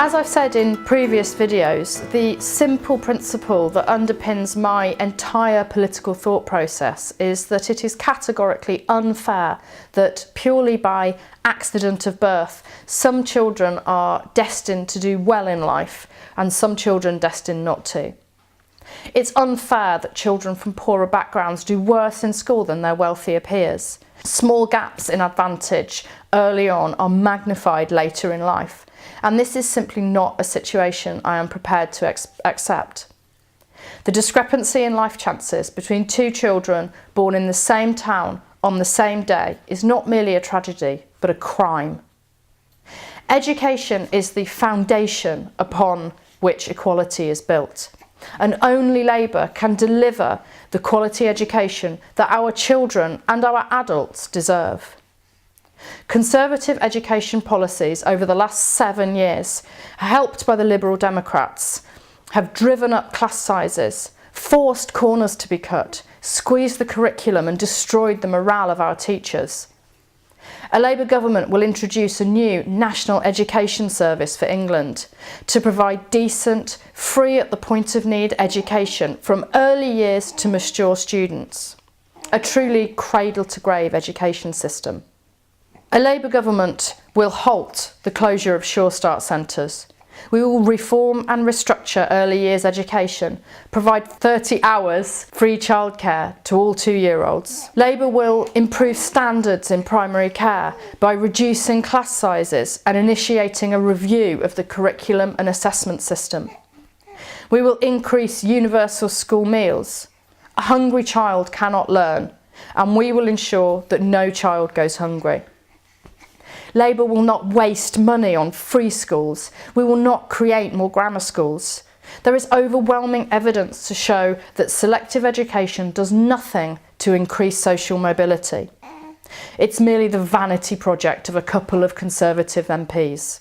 As I've said in previous videos, the simple principle that underpins my entire political thought process is that it is categorically unfair that purely by accident of birth, some children are destined to do well in life and some children destined not to. It's unfair that children from poorer backgrounds do worse in school than their wealthier peers. Small gaps in advantage early on are magnified later in life. And this is simply not a situation I am prepared to accept. The discrepancy in life chances between two children born in the same town on the same day is not merely a tragedy, but a crime. Education is the foundation upon which equality is built, and only Labour can deliver the quality education that our children and our adults deserve. Conservative education policies over the last 7 years, helped by the Liberal Democrats, have driven up class sizes, forced corners to be cut, squeezed the curriculum and destroyed the morale of our teachers. A Labour government will introduce a new National Education Service for England to provide decent, free at the point of need education from early years to mature students. A truly cradle-to-grave education system. A Labour government will halt the closure of Sure Start centres. We will reform and restructure early years education, provide 30 hours free childcare to all 2-year-olds. Labour will improve standards in primary care by reducing class sizes and initiating a review of the curriculum and assessment system. We will increase universal school meals. A hungry child cannot learn, and we will ensure that no child goes hungry. Labour will not waste money on free schools. We will not create more grammar schools. There is overwhelming evidence to show that selective education does nothing to increase social mobility. It's merely the vanity project of a couple of Conservative MPs.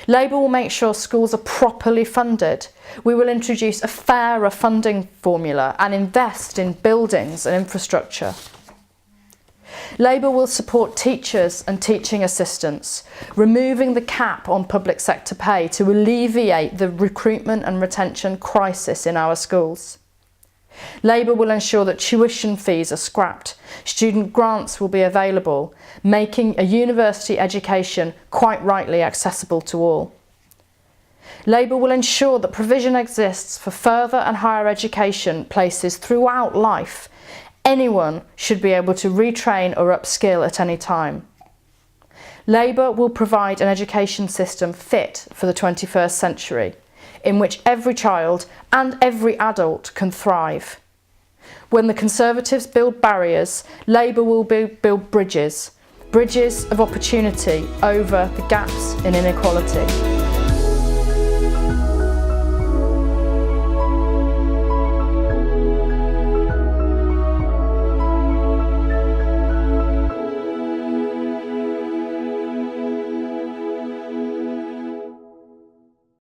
Labour will make sure schools are properly funded. We will introduce a fairer funding formula and invest in buildings and infrastructure. Labour will support teachers and teaching assistants, removing the cap on public sector pay to alleviate the recruitment and retention crisis in our schools. Labour will ensure that tuition fees are scrapped, student grants will be available, making a university education quite rightly accessible to all. Labour will ensure that provision exists for further and higher education places throughout life. Anyone should be able to retrain or upskill at any time. Labour will provide an education system fit for the 21st century, in which every child and every adult can thrive. When the Conservatives build barriers, Labour will build bridges of opportunity over the gaps in inequality.